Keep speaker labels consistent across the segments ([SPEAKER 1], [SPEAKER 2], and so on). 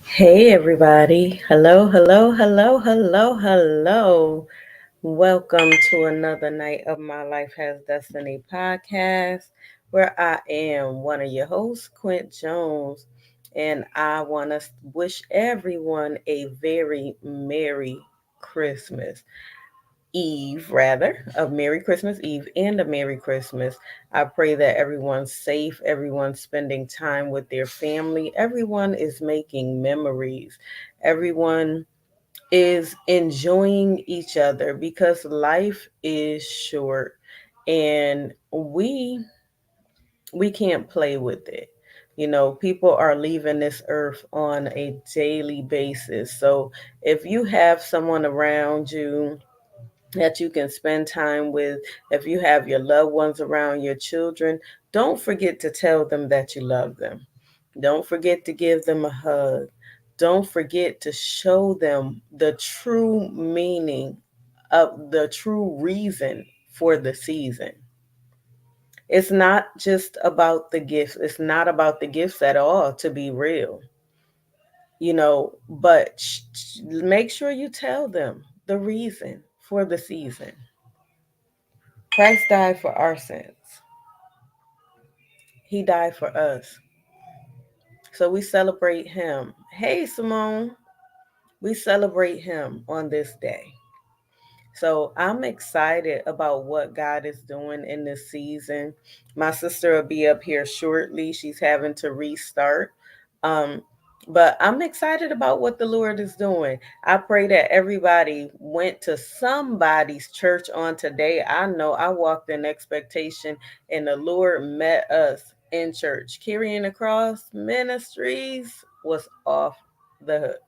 [SPEAKER 1] Hey, everybody. Hello, hello, hello, hello, hello. Welcome to another night of My Life Has Destiny podcast, where I am one of your hosts, Quint Jones, and I want to wish everyone a very Merry Christmas. Eve, rather, of Merry Christmas Eve and a Merry Christmas. I pray that everyone's safe, everyone's spending time with their family, everyone is making memories, everyone is enjoying each other because life is short and we can't play with it. You know, people are leaving this earth on a daily basis. So if you have someone around you that you can spend time with, if you have your loved ones around, your children, don't forget to tell them that you love them. Don't forget to give them a hug. Don't forget to show them the true meaning of the true reason for the season. It's not just about the gifts. It's not about the gifts at all, to be real, but make sure you tell them the reason for the season. Christ died for our sins. He died for us. So we celebrate him. Hey, Simone, we celebrate him on this day. So I'm excited about what God is doing in this season. My sister will be up here shortly. She's having to restart. Um, but I'm excited about what the Lord is doing. I pray that everybody went to somebody's church on today. I know I walked in expectation and the Lord met us in church. Carrying the Cross Ministries was off the hook.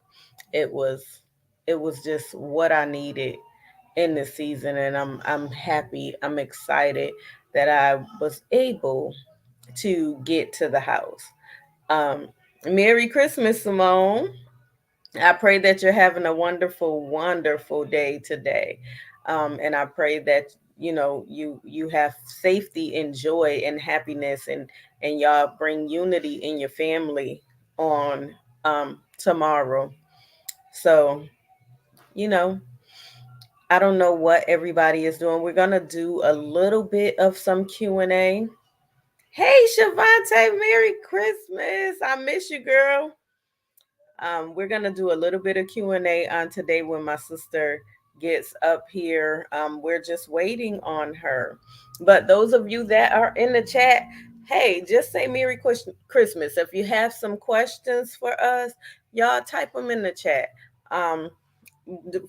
[SPEAKER 1] It was it was just what I needed in this season, and I'm happy, I'm excited that I was able to get to the house. um Merry Christmas, Simone. I pray that you're having a wonderful, wonderful day today. And I pray that you have safety and joy and happiness, and y'all bring unity in your family on tomorrow. So, you know, I don't know what everybody is doing. We're gonna do a little bit of some Q&A. Hey, Shavante, Merry Christmas! I miss you, girl. We're gonna do a little bit of Q&A on today when my sister gets up here. We're just waiting on her. But those of you that are in the chat, hey, just say Merry Christmas. If you have some questions for us, y'all type them in the chat. Um,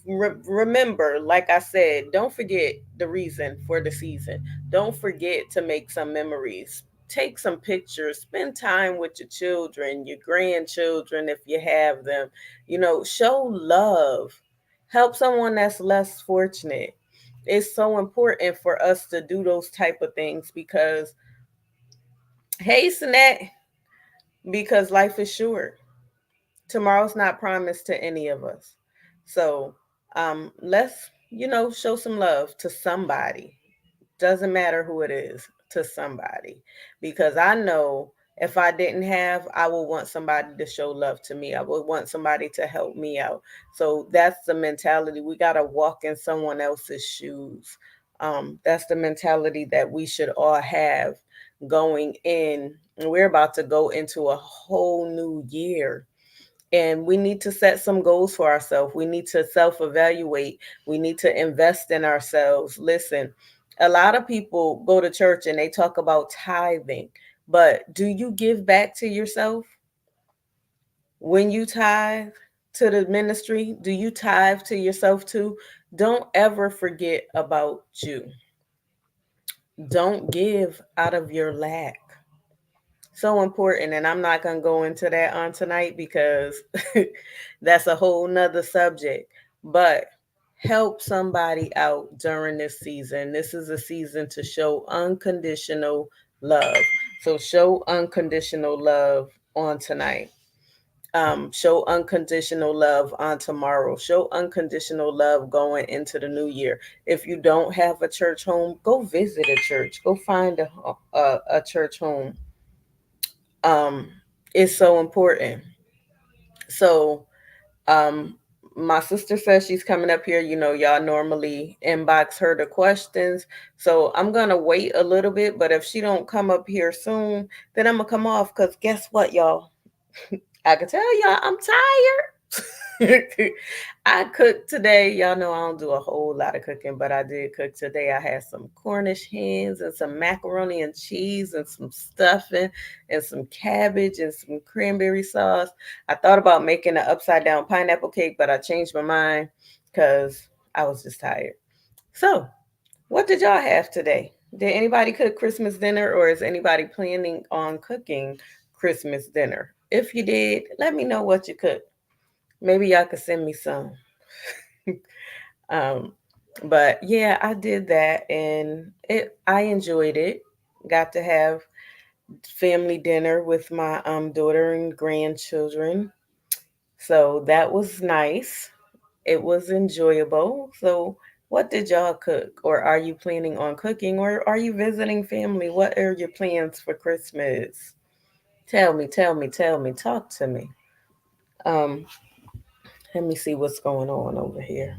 [SPEAKER 1] Remember, like I said, don't forget the reason for the season. Don't forget to make some memories. Take some pictures, spend time with your children, your grandchildren, if you have them. Show love, help someone that's less fortunate. It's so important for us to do those type of things because, hey, Sinette, because life is short. Tomorrow's not promised to any of us. So let's, show some love to somebody. Doesn't matter who it is, to somebody. Because I know if I didn't have, I would want somebody to show love to me. I would want somebody to help me out. So that's the mentality. We got to walk in someone else's shoes. That's the mentality that we should all have going in. We're about to go into a whole new year, and we need to set some goals for ourselves. We need to self evaluate. We need to invest in ourselves. Listen, a lot of people go to church and they talk about tithing, but do you give back to yourself when you tithe to the ministry? Do you tithe to yourself too? Don't ever forget about you. Don't give out of your lack. So important, and I'm not going to go into that on tonight because that's a whole nother subject. But help somebody out during this season. This is a season to show unconditional love. So show unconditional love on tonight. Show unconditional love on tomorrow. Show unconditional love going into the new year. If you don't have a church home, go visit a church. Go find a church home. Um, it's so important. So, um, my sister says she's coming up here. You know, y'all normally inbox her the questions. So I'm gonna wait a little bit, but if she don't come up here soon, then I'm gonna come off because guess what, y'all? I can tell y'all I'm tired. I cooked today. Y'all know I don't do a whole lot of cooking, but I did cook today. I had some Cornish hens and some macaroni and cheese and some stuffing and some cabbage and some cranberry sauce. I thought about making an upside down pineapple cake, but I changed my mind because I was just tired. So, what did y'all have today? Did anybody cook Christmas dinner or is anybody planning on cooking Christmas dinner? If you did, let me know what you cooked. Maybe y'all could send me some. um, but yeah, I did that and I enjoyed it. Got to have family dinner with my daughter and grandchildren. So that was nice. It was enjoyable. So, what did y'all cook? Or are you planning on cooking? Or are you visiting family? What are your plans for Christmas? Tell me, tell me, tell me. Talk to me. Um, Let me see what's going on over here.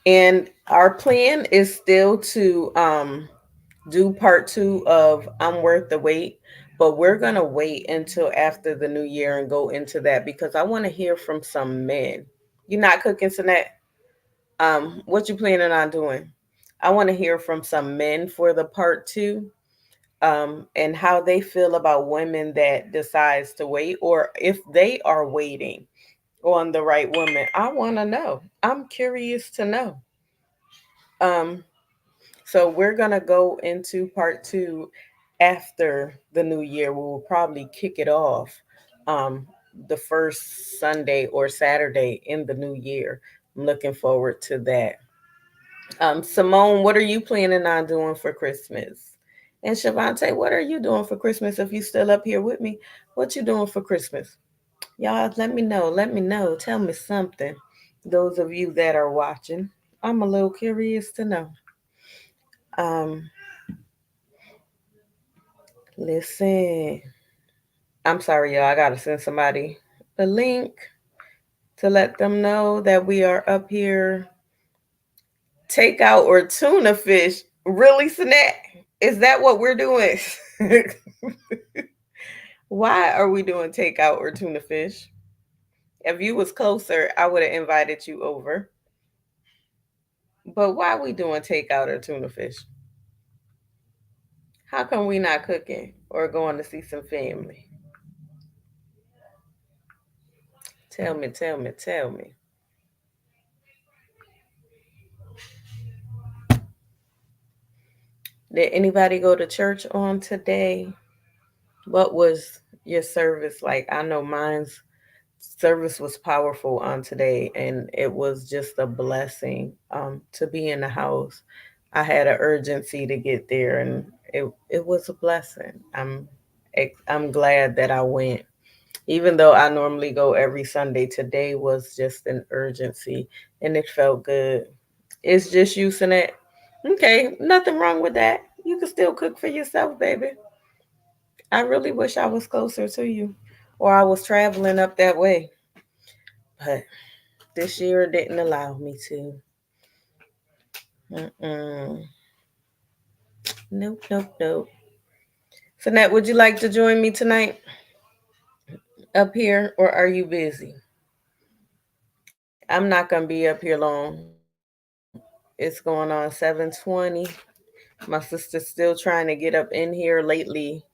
[SPEAKER 1] And our plan is still to do part two of I'm Worth the Wait, but we're gonna wait until after the new year and go into that because I want to hear from some men. You're not cooking tonight? What you planning on doing? I want to hear from some men for the part two, and how they feel about women that decides to wait, or if they are waiting on the right woman. I want to know. I'm curious to know. Um, so we're gonna go into part two after the new year. We will probably kick it off um, the first Sunday or Saturday in the new year. I'm looking forward to that. Simone, what are you planning on doing for Christmas? And Shavante, what are you doing for Christmas? If you still up here with me, what you doing for Christmas? Y'all, let me know. Let me know. Tell me something. Those of you that are watching, I'm a little curious to know. Um, Listen, I'm sorry, y'all. I gotta send somebody a link to let them know that we are up here. Takeout or tuna fish? Really, snack? Is that what we're doing? Why are we doing takeout or tuna fish? If you was closer, I would have invited you over. But why are we doing takeout or tuna fish? How come we not cooking or going to see some family? Tell me, tell me, tell me. Did anybody go to church on today? What was your service like? I know mine's service was powerful on today, and it was just a blessing to be in the house. I had an urgency to get there, and it was a blessing. I'm glad that I went, even though I normally go every Sunday. Today was just an urgency, and it felt good. It's just using it. Okay, nothing wrong with that. You can still cook for yourself, baby. I really wish I was closer to you, or I was traveling up that way, but this year didn't allow me to. Mm-mm. Nope, nope, nope. Sinette, would you like to join me tonight up here, or are you busy? I'm not gonna be up here long. It's going on 7:20. My sister's still trying to get up in here lately.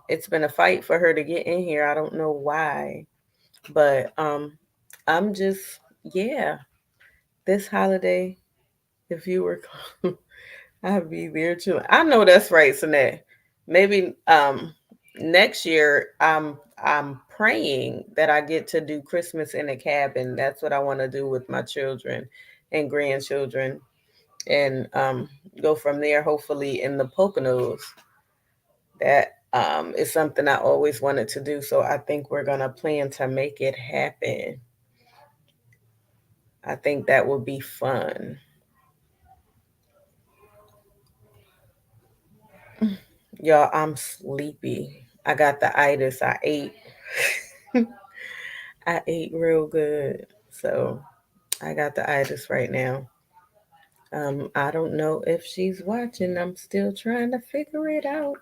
[SPEAKER 1] It's been a fight for her to get in here. I don't know why, but I'm just yeah. This holiday, if you were, I'd be there too. I know that's right, Sinette. Maybe next year I'm praying that I get to do Christmas in a cabin. That's what I want to do with my children and grandchildren. and go from there, hopefully in the Poconos. That is something I always wanted to do. So I think we're going to plan to make it happen. I think that would be fun. Y'all, I'm sleepy. I got the itis. I ate. I ate real good. So I got the itis right now. I don't know if she's watching. I'm still trying to figure it out.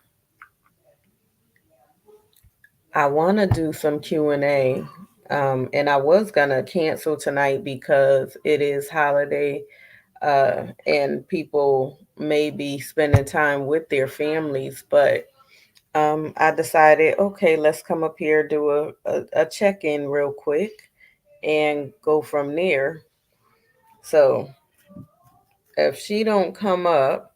[SPEAKER 1] I want to do some Q&A. And I was going to cancel tonight because it is holiday, and people may be spending time with their families. But I decided, okay, let's come up here, do a check-in real quick and go from there. So if she don't come up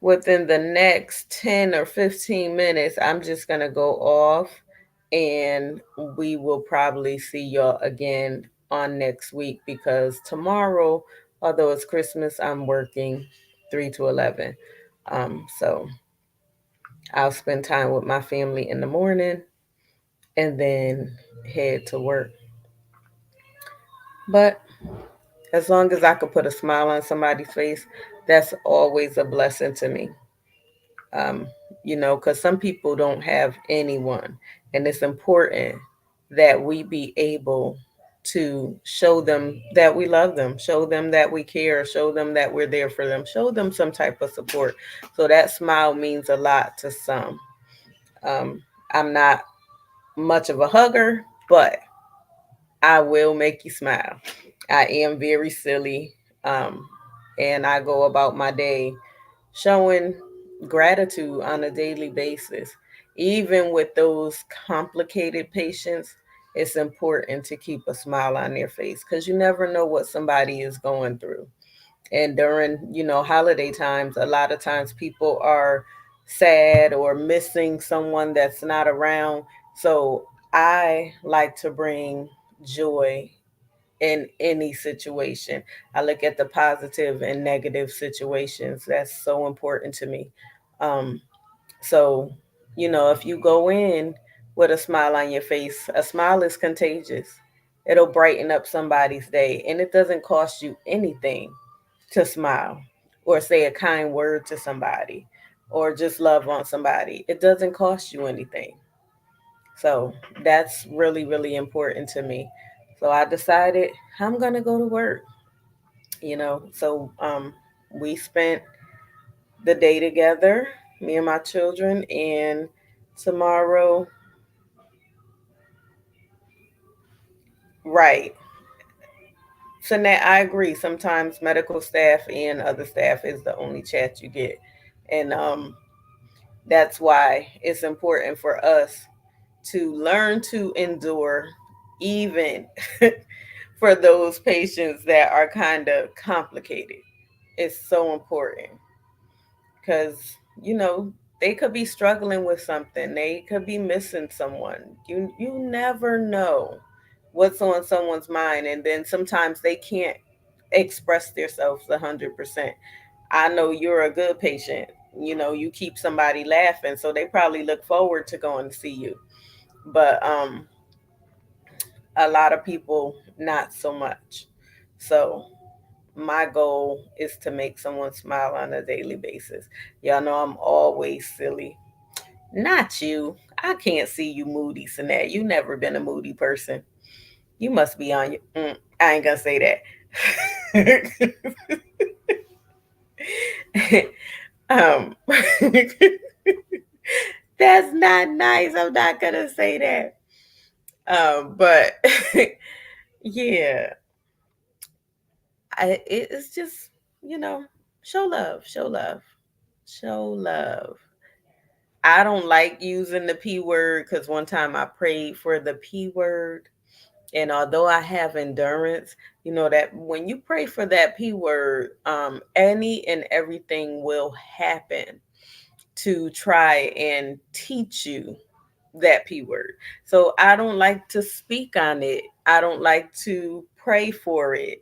[SPEAKER 1] within the next 10 or 15 minutes, I'm just going to go off, and we will probably see y'all again on next week, because tomorrow, although it's Christmas, I'm working 3 to 11. So I'll spend time with my family in the morning and then head to work. But as long as I could put a smile on somebody's face, that's always a blessing to me. um, because some people don't have anyone, and it's important that we be able to show them that we love them, show them that we care, show them that we're there for them, show them some type of support. So that smile means a lot to some. Um, I'm not much of a hugger, but I will make you smile. I am very silly, um, and I go about my day showing gratitude on a daily basis. Even with those complicated patients, it's important to keep a smile on their face, because you never know what somebody is going through. And during, holiday times, a lot of times people are sad or missing someone that's not around. So I like to bring joy in any situation. I look at the positive and negative situations. That's so important to me. Um, so, if you go in with a smile on your face, a smile is contagious. It'll brighten up somebody's day, and it doesn't cost you anything to smile or say a kind word to somebody or just love on somebody. It doesn't cost you anything. So that's really, really important to me. So I decided I'm going to go to work, So we spent the day together, me and my children, and tomorrow, right. So now I agree. Sometimes medical staff and other staff is the only chat you get. And that's why it's important for us to learn to endure, even for those patients that are kind of complicated. It's so important because, you know, they could be struggling with something, they could be missing someone. You never know what's on someone's mind, and then sometimes they can't express themselves 100%. I know you're a good patient. You keep somebody laughing, so they probably look forward to going to see you. But a lot of people not so much. So my goal is to make someone smile on a daily basis. Y'all know I'm always silly. Not you. I can't see you moody, Sinette. You never been a moody person. You must be on your. I ain't gonna say that. um, that's not nice. I'm not gonna say that. But yeah, it's just, you know, show love, show love, show love. I don't like using the P word because one time I prayed for the P word. And although I have endurance, you know that when you pray for that P word, any and everything will happen to try and teach you that P word. So I don't like to speak on it. I don't like to pray for it,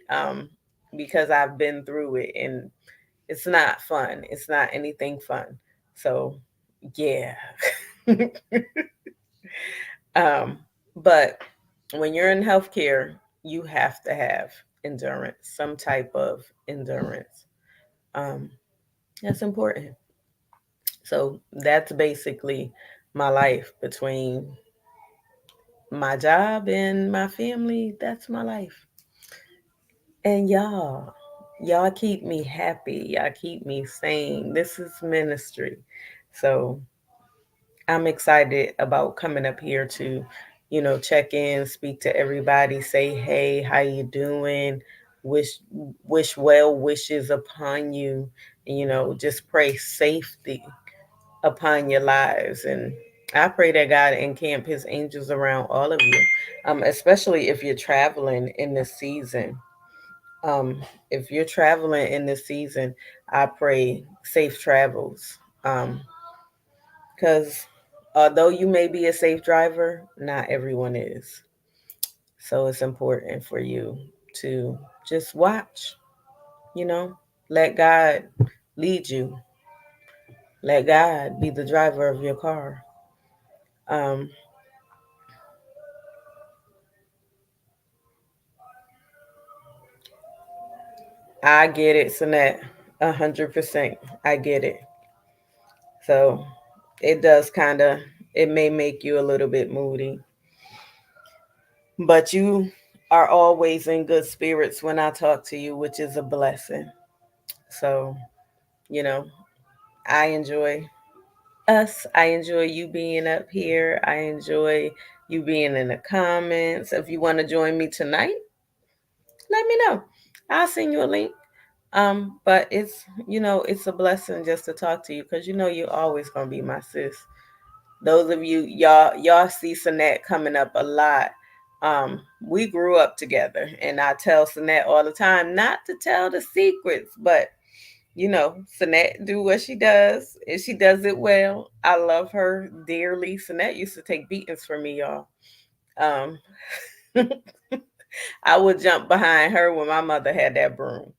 [SPEAKER 1] because I've been through it. And It's not fun. It's not anything fun. So, yeah. um, but when you're in healthcare, you have to have endurance, some type of endurance. Um, that's important. So that's basically my life between my job and my family. That's my life. And y'all keep me happy. Y'all keep me sane. This is ministry. So I'm excited about coming up here to, check in, speak to everybody, say, hey, how you doing? Wish wish well wishes upon you. And, just pray safety upon your lives. And I pray that God encamp his angels around all of you, especially if you're traveling in this season. Um, if you're traveling in this season, I pray safe travels. Because although you may be a safe driver, not everyone is. So it's important for you to just watch, you know, let God lead you, let God be the driver of your car. Um, I get it, Sinette, 100%. I get it. So it does kind of, it may make you a little bit moody, but you are always in good spirits when I talk to you, which is a blessing. So, you know, I enjoy us. I enjoy you being up here. I enjoy you being in the comments. If you want to join me tonight, let me know. I'll send you a link. But it's a blessing just to talk to you because you're always gonna be my sis. Those of you, y'all see Sinette coming up a lot. We grew up together, and I tell Sinette all the time not to tell the secrets, but Sinette do what she does, and she does it well. I love her dearly. Sinette used to take beatings for me, y'all. Um, I would jump behind her when my mother had that broom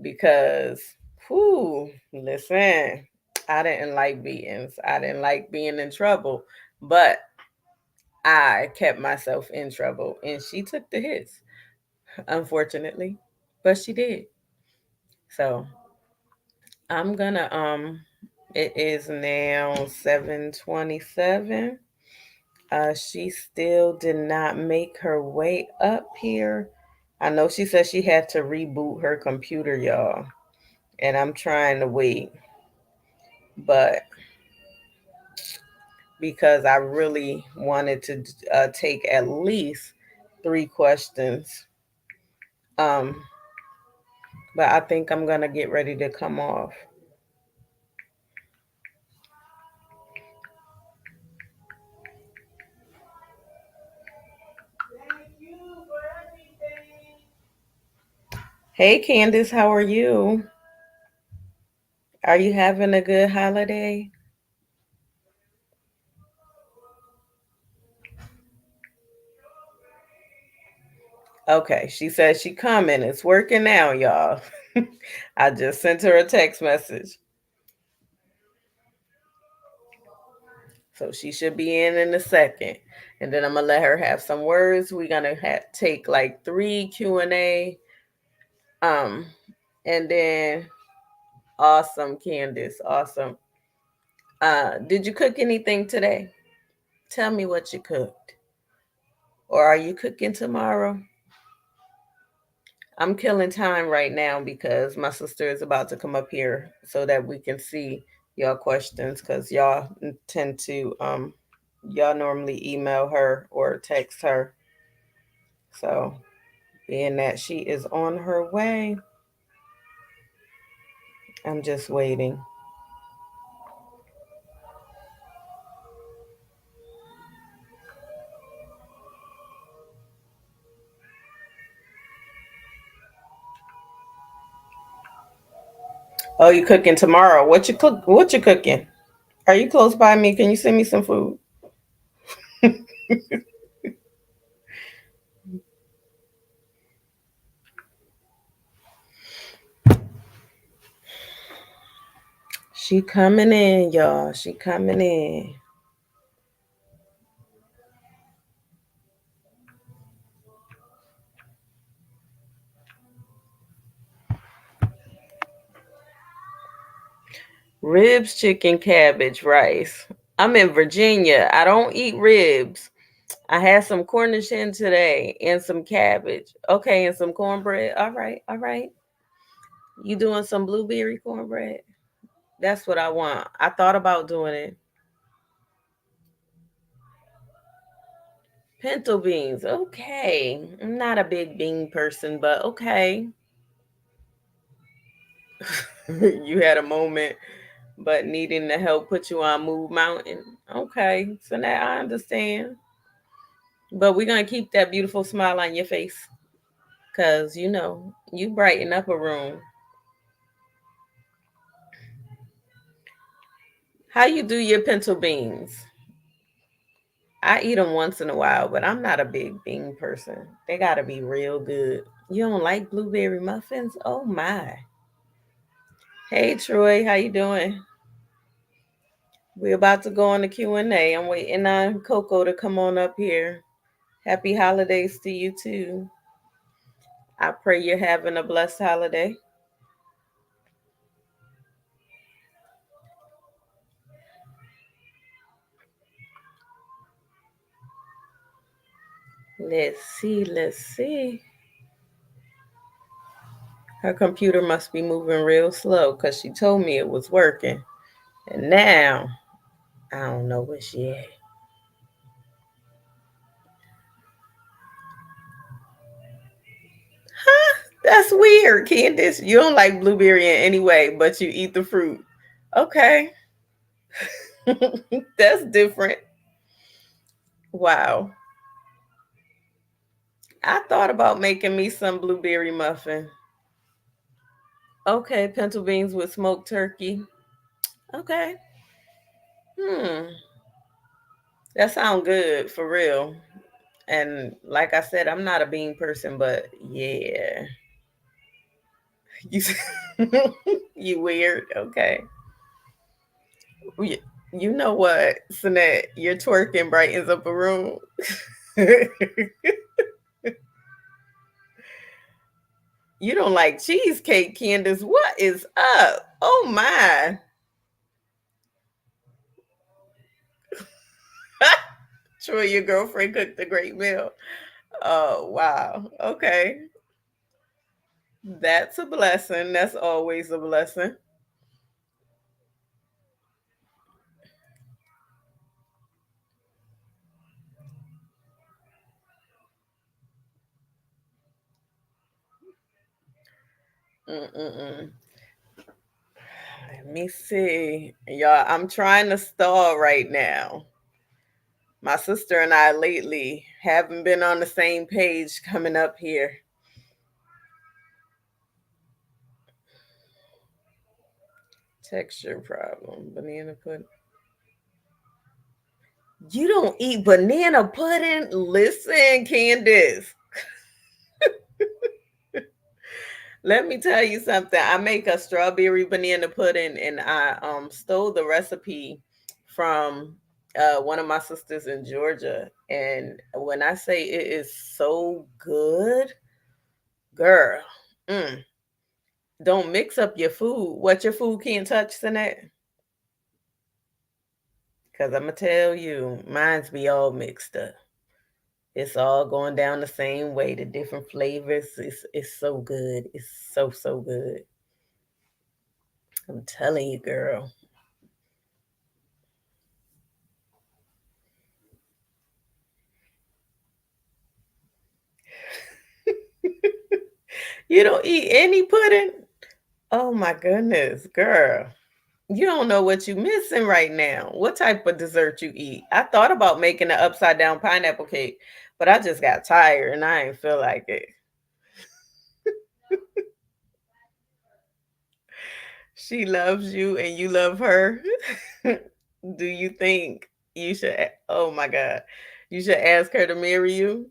[SPEAKER 1] because, whoo, listen, I didn't like beatings. I didn't like being in trouble, but I kept myself in trouble, and she took the hits, unfortunately, but she did. So I'm gonna it is now 7:27. She still did not make her way up here. I know she said she had to reboot her computer, y'all, and I'm trying to wait, but because I really wanted to take at least 3 questions, um, but I think I'm gonna get ready to come off. Hey, Candace, how are you? Are you having a good holiday? Okay, she says she coming. It's working now, y'all. I just sent her a text message. So she should be in a second. And then I'm going to let her have some words. We're going to take like 3 Q&A. Um and then awesome, Candace, awesome. Did you cook anything today? Tell me what you cooked. Or are you cooking tomorrow? I'm killing time right now because my sister is about to come up here so that we can see y'all questions because y'all tend to y'all normally email her or text her. So being that she is on her way, I'm just waiting. Oh, you cooking tomorrow? What you cooking? Are you close by me? Can you send me some food? She coming in, y'all. She coming in. Ribs, chicken, cabbage, rice. I'm in Virginia. I don't eat ribs. I had some Cornish hen today and some cabbage. Okay, and some cornbread. All right, all right. You doing some blueberry cornbread? That's what I want. I thought about doing it. Pinto beans. Okay. I'm not a big bean person, but okay. You had a moment, but needing the help put you on Move Mountain. Okay. So now I understand. But we're going to keep that beautiful smile on your face because, you brighten up a room. How you do your pinto beans? I eat them once in a while, but I'm not a big bean person. They got to be real good. You don't like blueberry muffins? Oh my. Hey Troy, how you doing? We're about to go on the Q&A. I'm waiting on Coco to come on up here. Happy holidays to you too. I pray you're having a blessed holiday. Let's see, let's see. Her computer must be moving real slow because she told me it was working. And now, I don't know where she at. Huh? That's weird, Candace. You don't like blueberry in any way, but you eat the fruit. Okay. That's different. Wow. I thought about making me some blueberry muffin. Okay, pinto beans with smoked turkey. Okay. Hmm. That sounds good for real. And like I said, I'm not a bean person, but yeah. You you weird. Okay. You, you know what, Sinette? Your twerking brightens up a room. You don't like cheesecake, Candace. What is up? Oh my. Sure, your girlfriend cooked a great meal. Oh wow. Okay. That's a blessing. That's always a blessing. Mm-mm-mm. Let me see. Y'all, I'm trying to stall right now. My sister and I lately haven't been on the same page coming up here. Texture problem. Banana pudding. You don't eat banana pudding? Listen, Candace. Let me tell you something. I make a strawberry banana pudding and I stole the recipe from one of my sisters in Georgia. And when I say it is so good, girl, mm, don't mix up your food. What your food can't touch, Sinette? Because I'm going to tell you, mine's be all mixed up. It's all going down the same way. The different flavors. It's so good. It's so, so good. I'm telling you, girl. You don't eat any pudding? Oh my goodness, girl. You don't know what you missing right now. What type of dessert you eat? I thought about making an upside down pineapple cake, but I just got tired and I ain't feel like it. She loves you and you love her. Do you think you should oh my god. You should ask her to marry you?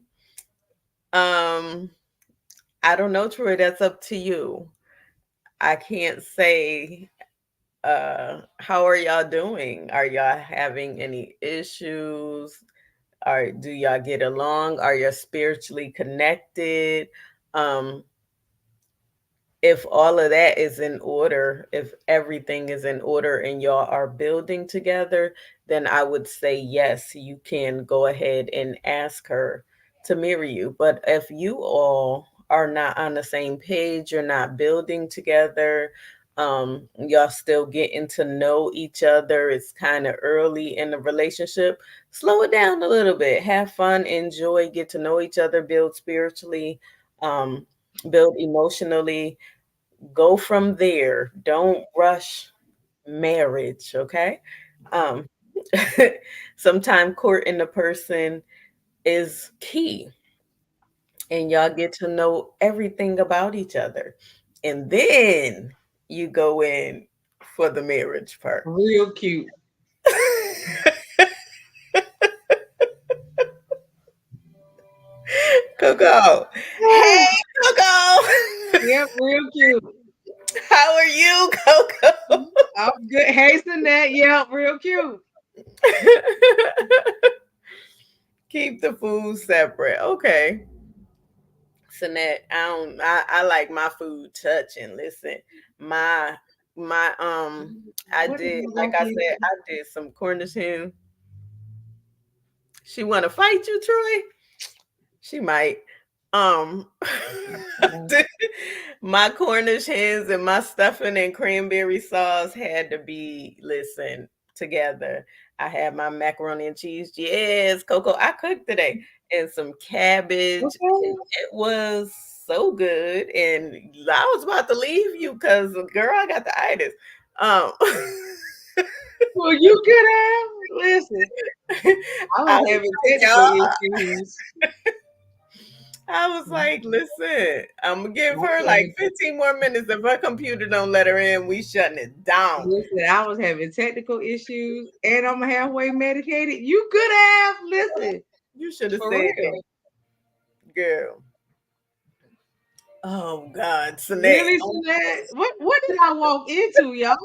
[SPEAKER 1] Um I don't know, Troy, that's up to you. I can't say How are y'all doing? Are y'all having any issues? Do y'all get along? Are you spiritually connected? Um, if all of that is in order, if everything is in order and y'all are building together, then I would say yes, you can go ahead and ask her to marry you. But if you all are not on the same page, you're not building together, y'all still getting to know each other, it's kind of early in the relationship, slow it down a little bit, have fun, enjoy, get to know each other, build spiritually, um, build emotionally, go from there. Don't rush marriage, okay? Um, Sometimes courting the person is key, and y'all get to know everything about each other. And then you go in for the marriage part.
[SPEAKER 2] Real cute.
[SPEAKER 1] Coco. Hey, Coco.
[SPEAKER 2] Yep, real cute.
[SPEAKER 1] How are you, Coco?
[SPEAKER 2] I'm good. Hasten that. Yep, real cute.
[SPEAKER 1] Keep the food separate. Okay. Sinette, I like my food touching. Listen, my my I
[SPEAKER 2] What is
[SPEAKER 1] did,
[SPEAKER 2] my
[SPEAKER 1] like
[SPEAKER 2] gonna
[SPEAKER 1] I
[SPEAKER 2] be?
[SPEAKER 1] said, I did some Cornish hen. She wanna fight you, Troy? She might. Um my Cornish hens and my stuffing and cranberry sauce had to be, listen, together. I had my macaroni and cheese. Yes, Coco, I cooked today. And some cabbage.
[SPEAKER 2] Okay.
[SPEAKER 1] And it was so good. And I was about to leave you because, girl, I got the itis. Um,
[SPEAKER 2] Well, you could have. Listen, I
[SPEAKER 1] I
[SPEAKER 2] was
[SPEAKER 1] was
[SPEAKER 2] having
[SPEAKER 1] like,
[SPEAKER 2] technical
[SPEAKER 1] y'all,
[SPEAKER 2] issues.
[SPEAKER 1] I was like, listen, I'm gonna give
[SPEAKER 2] I was
[SPEAKER 1] her like
[SPEAKER 2] having,
[SPEAKER 1] 15 more minutes. If her computer don't let her in, we shutting it down.
[SPEAKER 2] listen, I was having technical issues, and I'm halfway medicated. You could have. Listen,
[SPEAKER 1] You should have
[SPEAKER 2] for
[SPEAKER 1] said
[SPEAKER 2] real.
[SPEAKER 1] that, girl. Oh God, Sinead.
[SPEAKER 2] Really,
[SPEAKER 1] Oh,
[SPEAKER 2] Jeanette? What did I walk into, y'all?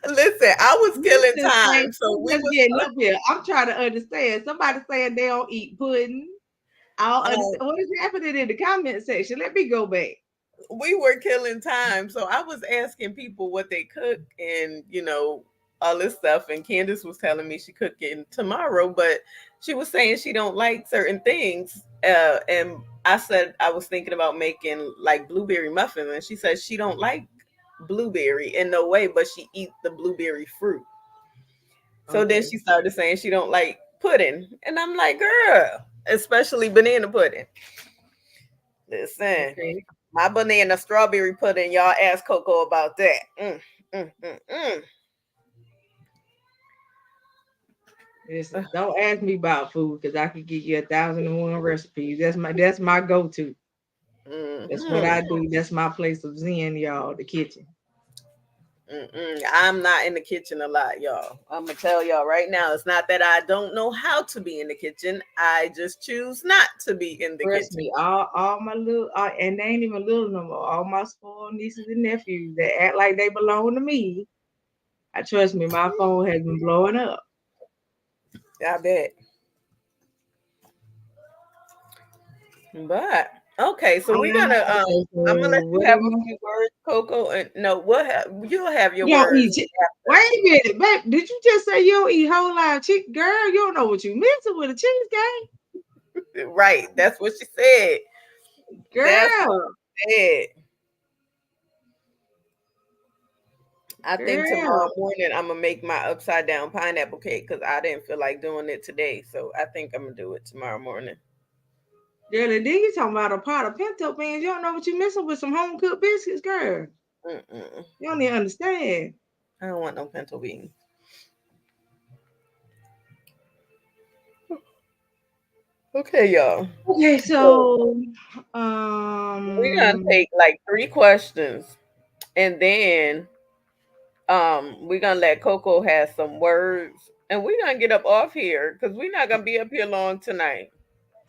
[SPEAKER 1] listen, I was killing
[SPEAKER 2] Listen,
[SPEAKER 1] time,
[SPEAKER 2] Saint,
[SPEAKER 1] so
[SPEAKER 2] I'm
[SPEAKER 1] we
[SPEAKER 2] just
[SPEAKER 1] was.
[SPEAKER 2] getting up here. I'm trying to understand. Somebody saying they don't eat pudding. I don't
[SPEAKER 1] Uh,
[SPEAKER 2] understand what is happening in the comment section. Let me go back.
[SPEAKER 1] we were killing time. So I was asking people what they cook and, all this stuff. And Candace was telling me she cooking tomorrow, but she was saying she don't like certain things. And I said I was thinking about making like blueberry muffins, and she said she don't like blueberry in no way, but she eat the blueberry fruit. So then
[SPEAKER 2] Okay.
[SPEAKER 1] she started saying she don't like pudding, and I'm like, girl, especially banana pudding. Listen,
[SPEAKER 2] Okay.
[SPEAKER 1] my banana strawberry pudding, y'all ask Coco about that. Mm, mm, mm.
[SPEAKER 2] Listen, don't ask me about food because I could give you 1,001 recipes. That's my go-to. That's what
[SPEAKER 1] Mm-hmm.
[SPEAKER 2] I do. That's my place of zen, y'all. The kitchen.
[SPEAKER 1] I'm not in the kitchen a lot, y'all. I'm gonna tell y'all right now. It's not that I don't know how to be in the kitchen. I just choose not to be in the
[SPEAKER 2] Trust
[SPEAKER 1] kitchen.
[SPEAKER 2] me, all my little and they ain't even little no more. All my spoiled nieces and nephews that act like they belong to me. I trust me, my phone has been blowing up.
[SPEAKER 1] I bet. But okay, so we're gonna
[SPEAKER 2] Okay, so
[SPEAKER 1] I'm gonna let you
[SPEAKER 2] what
[SPEAKER 1] have
[SPEAKER 2] am
[SPEAKER 1] a
[SPEAKER 2] I?
[SPEAKER 1] few words, Coco, and no, you'll have your
[SPEAKER 2] You don't eat
[SPEAKER 1] words
[SPEAKER 2] chicken. Wait
[SPEAKER 1] after.
[SPEAKER 2] a minute, babe. Did you just say you don't eat whole live chicken? Girl, you don't know what you missing with a cheesecake.
[SPEAKER 1] Right. That's what she said. That's what
[SPEAKER 2] Girl,
[SPEAKER 1] she said. I think
[SPEAKER 2] girl.
[SPEAKER 1] tomorrow morning I'm gonna make my upside down pineapple cake because I didn't feel like doing it today. So I think I'm gonna do it tomorrow morning.
[SPEAKER 2] Girl, and then you talking about a pot of pinto beans. You don't know what you missing with some home cooked biscuits, girl.
[SPEAKER 1] Mm-mm.
[SPEAKER 2] You don't even understand.
[SPEAKER 1] I don't want no pinto beans. Okay, y'all.
[SPEAKER 2] Okay,
[SPEAKER 1] So
[SPEAKER 2] so
[SPEAKER 1] we're gonna
[SPEAKER 2] um
[SPEAKER 1] take like 3 questions, and then we're gonna let Coco have some words, and we're gonna get up off here because we're not gonna be up here long tonight.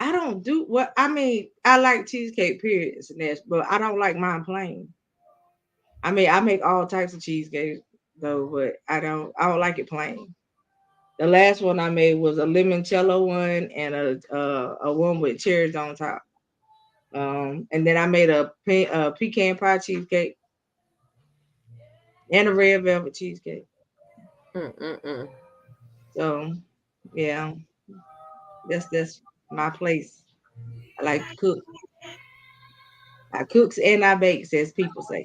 [SPEAKER 2] I don't do what I mean. I like cheesecake periods and that's, but I don't like mine plain. I mean, I make all types of cheesecakes. though, but I don't like it plain. The last one I made was a limoncello one and a one with cherries on top. And then I made a pecan pie cheesecake and a red velvet cheesecake.
[SPEAKER 1] Mm-mm-mm.
[SPEAKER 2] So yeah, that's my place. I like to cook. I cooks and I bakes, as people say.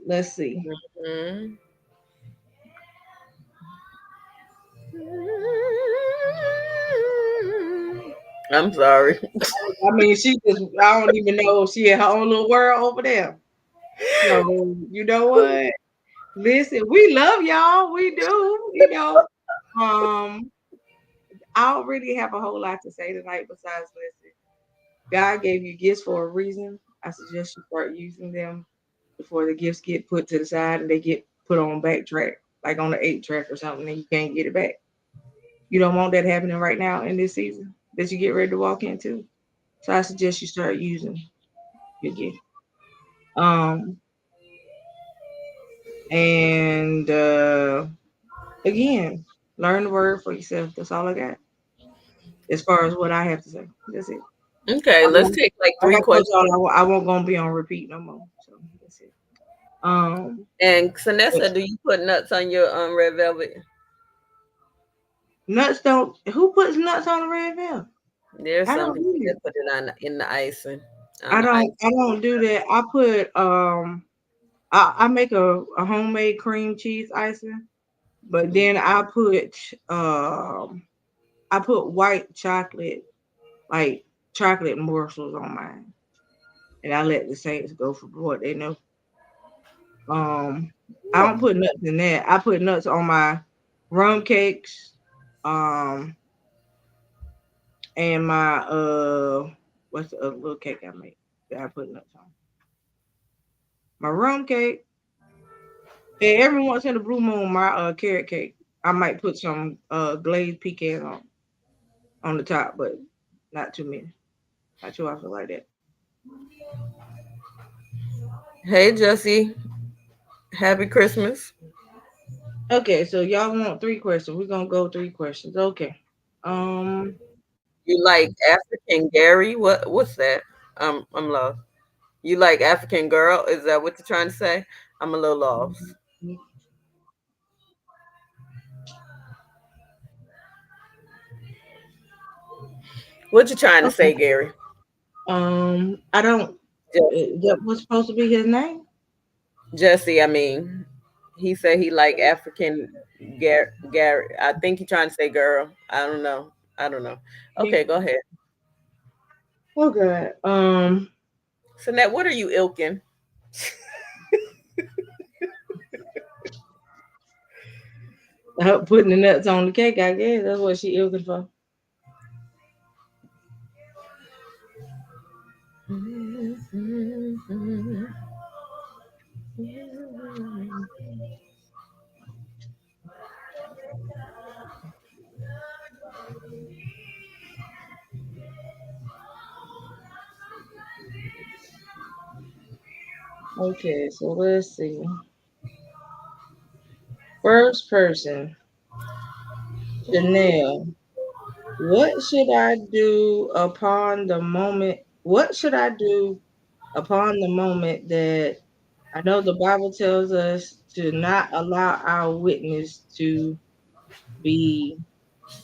[SPEAKER 2] Let's see.
[SPEAKER 1] Mm. I'm sorry.
[SPEAKER 2] I mean, she just I don't even know if she in her own little world over there. So you know what? Listen, we love y'all. We do, Um, I don't really have a whole lot to say tonight besides listen. God gave you gifts for a reason. I suggest you start using them before the gifts get put to the side and they get put on backtrack, like on the 8 track or something, and you can't get it back. You don't want that happening right now in this season that you get ready to walk into. So I suggest you start using your gift. Um, and again, learn the word for yourself. That's all I got. As far as what I have to say, that's it.
[SPEAKER 1] Okay,
[SPEAKER 2] I
[SPEAKER 1] let's
[SPEAKER 2] won't,
[SPEAKER 1] take like
[SPEAKER 2] like
[SPEAKER 1] three
[SPEAKER 2] I told
[SPEAKER 1] questions.
[SPEAKER 2] y'all, I won't gonna be on repeat no more. So that's it. Um,
[SPEAKER 1] And
[SPEAKER 2] but
[SPEAKER 1] Sanessa, do you put nuts on your red velvet?
[SPEAKER 2] nuts don't. Who puts nuts on the red velvet?
[SPEAKER 1] There's
[SPEAKER 2] I
[SPEAKER 1] some
[SPEAKER 2] don't
[SPEAKER 1] people
[SPEAKER 2] do
[SPEAKER 1] that
[SPEAKER 2] that.
[SPEAKER 1] put it in the icing, on
[SPEAKER 2] I
[SPEAKER 1] the
[SPEAKER 2] don't.
[SPEAKER 1] ice.
[SPEAKER 2] I don't do that. I put I make a homemade cream cheese icing, but then I put white chocolate, like chocolate morsels on mine, and I let the saints go for what they know. Um, I don't put nuts in that. I put nuts on my rum cakes, um, and my what's the other little cake I make that I put nuts on? My rum cake, and every once in a blue moon, my carrot cake. I might put some glazed pecan on the top, but not too many. Not too often like that.
[SPEAKER 1] Hey Jesse, happy Christmas.
[SPEAKER 2] Okay, so y'all want 3 questions. We're gonna go 3 questions. Okay. Um
[SPEAKER 1] You like African Gary? What's that? I'm lost. You like African girl? Is that what you're trying to say? I'm a little lost. What you trying to
[SPEAKER 2] okay.
[SPEAKER 1] say, Gary?
[SPEAKER 2] I don't
[SPEAKER 1] Jesse.
[SPEAKER 2] that was supposed to be his name?
[SPEAKER 1] Jesse, I mean, he said he like African Gary. I think he trying to say girl. I don't know. I don't know.
[SPEAKER 2] He,
[SPEAKER 1] Okay, go ahead.
[SPEAKER 2] oh god.
[SPEAKER 1] So now, what are you ilking?
[SPEAKER 2] Her putting the nuts on the cake, I guess. That's what she looking for. Okay, so let's see. First person, Chanel. What should I do upon the moment? What should I do upon the moment that I know the Bible tells us to not allow our witness be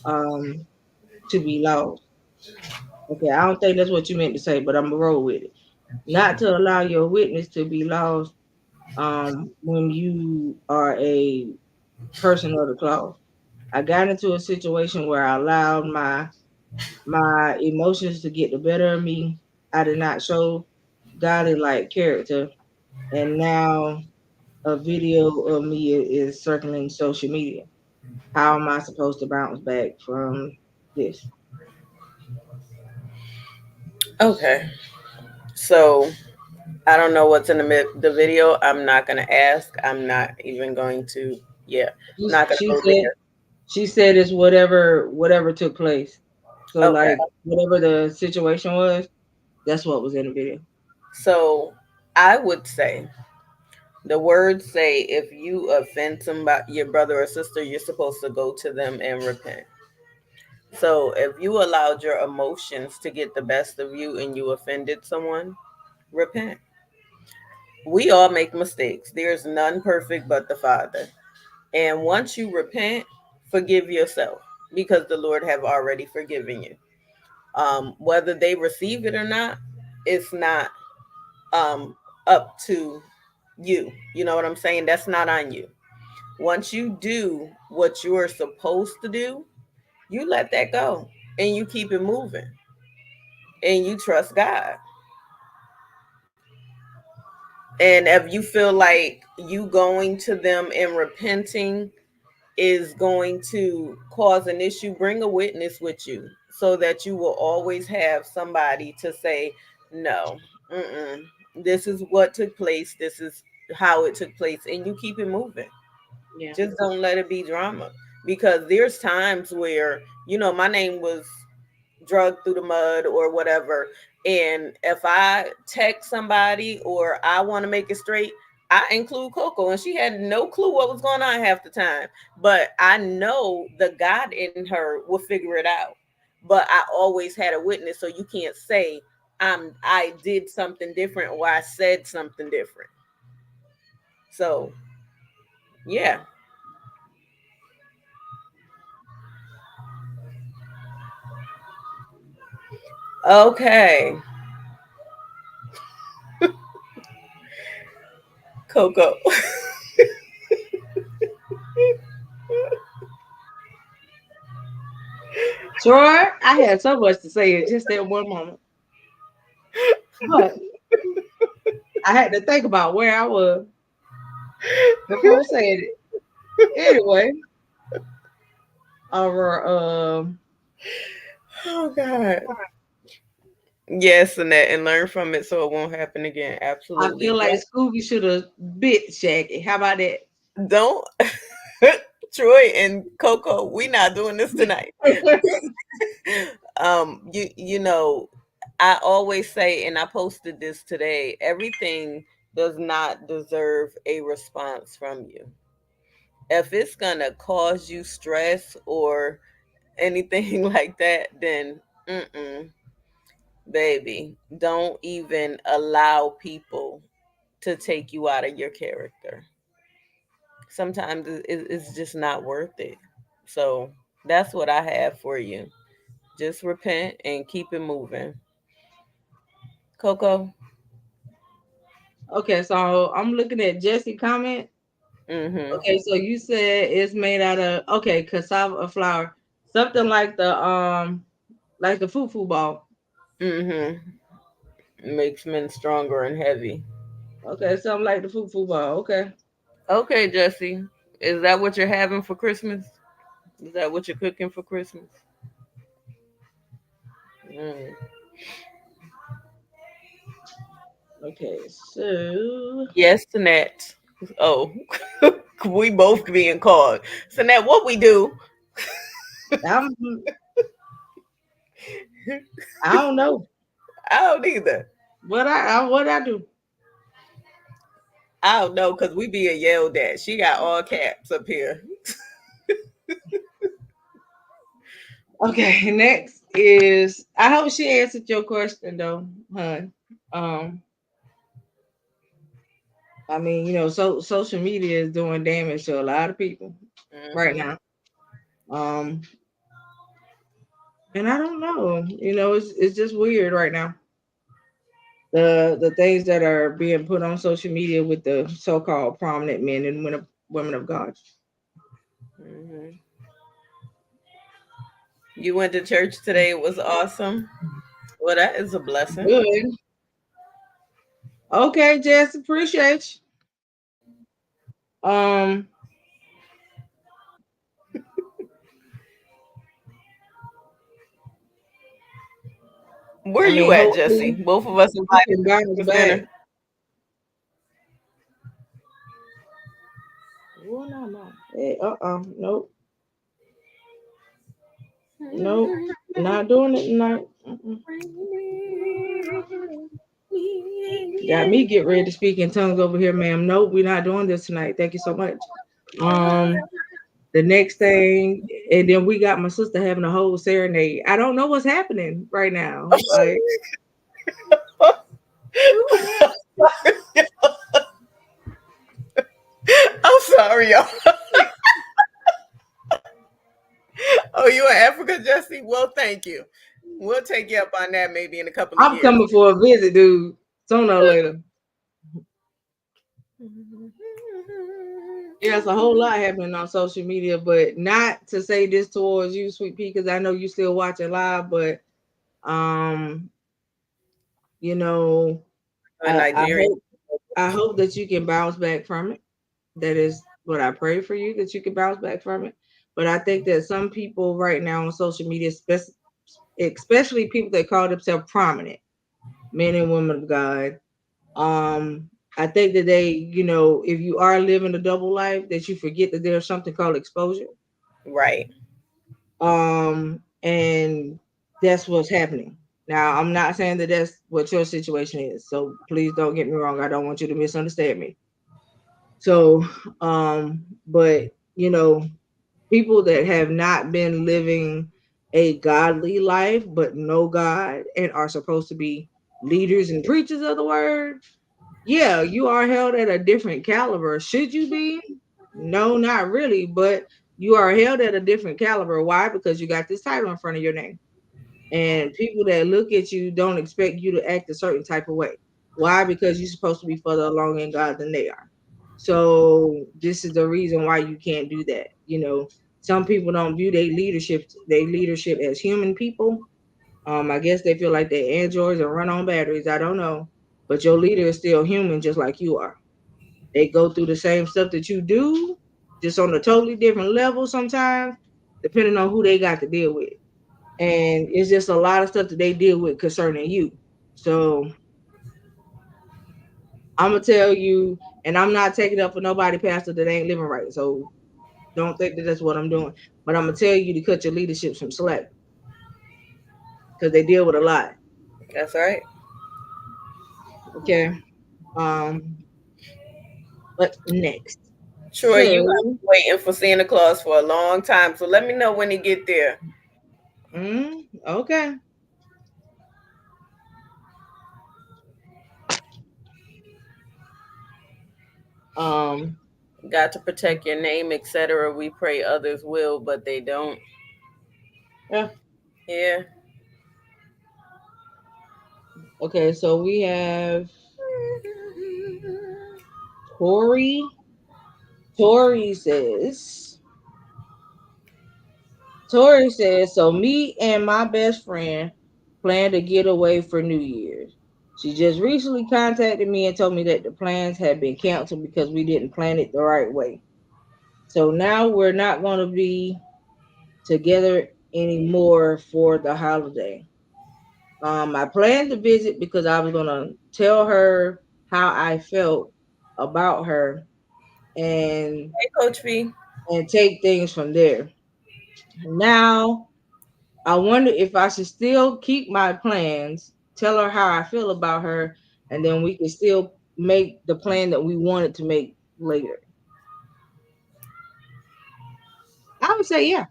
[SPEAKER 2] um to be lost. Okay, I don't think that's what you meant to say, but I'm gonna roll with it. Not to allow your witness to be lost when you are a person of the cloth. I got into a situation where I allowed my emotions to get the better of me. I did not show godly like character, and now a video of me is circling social media. How am I supposed to bounce back from this?
[SPEAKER 1] Okay, so I don't know what's in the video. I'm not gonna ask. I'm not even going to. Yeah, not gonna
[SPEAKER 2] She
[SPEAKER 1] go
[SPEAKER 2] said
[SPEAKER 1] there.
[SPEAKER 2] she said it's whatever took place. So
[SPEAKER 1] Okay,
[SPEAKER 2] like whatever the situation was, that's what was in the video.
[SPEAKER 1] so I would say The words say if you offend somebody, your brother or sister, you're supposed to go to them and repent. So if you allowed your emotions to get the best of you and you offended someone, repent. We all make mistakes. There's none perfect but the Father. And once you repent, forgive yourself because the Lord have already forgiven you. Whether they receive it or not, it's not um, up to you. You know what I'm saying? That's not on you. Once you do what you're supposed to do, you let that go and you keep it moving and you trust God. And if you feel like you going to them and repenting is going to cause an issue, bring a witness with you so that you will always have somebody to say, no, this is what took place. This is how it took place. And you keep it moving.
[SPEAKER 2] Yeah.
[SPEAKER 1] Just don't let it be drama. Because there's times where, my name was drugged through the mud or whatever. And if I text somebody or I want to make it straight, I include Coco, and she had no clue what was going on half the time. But I know the God in her will figure it out. But I always had a witness, so you can't say I did something different or I said something different. So yeah. Okay. Coco.
[SPEAKER 2] Troy, I had so much to say in just that one moment, but I had to think about where I was before saying it. Anyway, our
[SPEAKER 1] Oh God. Yes, Annette, and learn from it so it won't happen again.
[SPEAKER 2] I
[SPEAKER 1] Absolutely.
[SPEAKER 2] feel like Scooby should have bit Shaggy. How about that?
[SPEAKER 1] Don't Troy and Coco, we not doing this tonight. You know, I always say, and I posted this today, everything does not deserve a response from you. If it's gonna cause you stress or anything like that, then baby, don't even allow people to take you out of your character. Sometimes it's just not worth it. So that's what I have for you. Just repent and keep it moving. Coco.
[SPEAKER 2] Okay, so I'm looking at Jesse comment.
[SPEAKER 1] Mm-hmm.
[SPEAKER 2] Okay, so you said it's made out of cassava flour, something like the fufu ball.
[SPEAKER 1] Mm-hmm. Makes men stronger and heavy.
[SPEAKER 2] Okay, something like the fufu ball. Okay.
[SPEAKER 1] Okay, Jesse. Is that what you're having for Christmas? Is that what you're cooking for Christmas? Mm.
[SPEAKER 2] Okay, so
[SPEAKER 1] Yes, Sinette. Oh, we both being called. Sinette, what we do?
[SPEAKER 2] I'm I don't know
[SPEAKER 1] I don't either.
[SPEAKER 2] what I do.
[SPEAKER 1] I don't know because we being yelled at. She got all caps up here.
[SPEAKER 2] Okay, next is I hope she answered your question though, hun. Um, I mean, so social media is doing damage to a lot of people right
[SPEAKER 1] Mm-hmm.
[SPEAKER 2] now. Um, and I don't know, it's just weird right now. The things that are being put on social media with the so-called prominent men and women of God.
[SPEAKER 1] Mm-hmm. You went to church today. It was awesome. Well, that is a blessing.
[SPEAKER 2] Good. Okay, Jess, appreciate you.
[SPEAKER 1] Where
[SPEAKER 2] I
[SPEAKER 1] you
[SPEAKER 2] mean,
[SPEAKER 1] at, Jesse?
[SPEAKER 2] hopefully
[SPEAKER 1] Both of us
[SPEAKER 2] we
[SPEAKER 1] invited
[SPEAKER 2] can
[SPEAKER 1] to
[SPEAKER 2] bounce
[SPEAKER 1] Christmas
[SPEAKER 2] back.
[SPEAKER 1] dinner.
[SPEAKER 2] Oh, no, no. Hey, nope, nope, not doing it tonight. Mm-mm. Got me get ready to speak in tongues over here, ma'am. Nope, we're not doing this tonight. Thank you so much. Um, the next thing, and then we got my sister having a whole serenade. I don't know what's happening right now. Like,
[SPEAKER 1] I'm sorry, y'all. Oh, you in Africa, Jesse? Well, thank you. We'll take you up on that maybe in a couple of
[SPEAKER 2] I'm
[SPEAKER 1] years.
[SPEAKER 2] coming for a visit, dude. Sooner or later. Yeah, it's a whole lot happening on social media, but not to say this towards you, Sweet Pea, because I know you still watching live, but um, you know,
[SPEAKER 1] In
[SPEAKER 2] I
[SPEAKER 1] Nigeria.
[SPEAKER 2] hope that you can bounce back from it. That is what I pray for you, that you can bounce back from it. But I think that some people right now on social media, especially people that call themselves prominent, men and women of God, I think that they, if you are living a double life, that you forget that there's something called exposure.
[SPEAKER 1] Right.
[SPEAKER 2] And that's what's happening. Now, I'm not saying that that's what your situation is. So please don't get me wrong. I don't want you to misunderstand me. So, but people that have not been living a godly life, but know God and are supposed to be leaders and preachers of the word, yeah, you are held at a different caliber. Should you be? No, not really, but you are held at a different caliber. Why? Because you got this title in front of your name. And people that look at you don't expect you to act a certain type of way. Why? Because you're supposed to be further along in God than they are. So this is the reason why you can't do that. Some people don't view their leadership as human people. I guess they feel like they're androids or run on batteries. I don't know. But your leader is still human just like you are. They go through the same stuff that you do, just on a totally different level sometimes, depending on who they got to deal with. And it's just a lot of stuff that they deal with concerning you. So I'm gonna tell you, and I'm not taking up for nobody, pastor, that ain't living right. So don't think that that's what I'm doing. But I'm gonna tell you to cut your leadership some slack because they deal with a lot.
[SPEAKER 1] That's right.
[SPEAKER 2] Okay. Um. What's next?
[SPEAKER 1] Sure, you have
[SPEAKER 2] So,
[SPEAKER 1] been waiting for Santa Claus for a long time. So let me know when he get there.
[SPEAKER 2] okay. Um.
[SPEAKER 1] Got to protect your name, etc. We pray others will, but they don't.
[SPEAKER 2] Yeah.
[SPEAKER 1] Yeah.
[SPEAKER 2] Okay. So we have Tori. Tori says. Tori says, so me and my best friend plan to get away for New Year's. She just recently contacted me and told me that the plans had been canceled because we didn't plan it the right way. So now we're not going to be together anymore for the holiday. I planned to visit because I was going to tell her how I felt about her and
[SPEAKER 1] Hey, Coach V.
[SPEAKER 2] take things from there. Now I wonder if I should still keep my plans, tell her how I feel about her, and then we can still make the plan that we wanted to make later. I would say, yeah.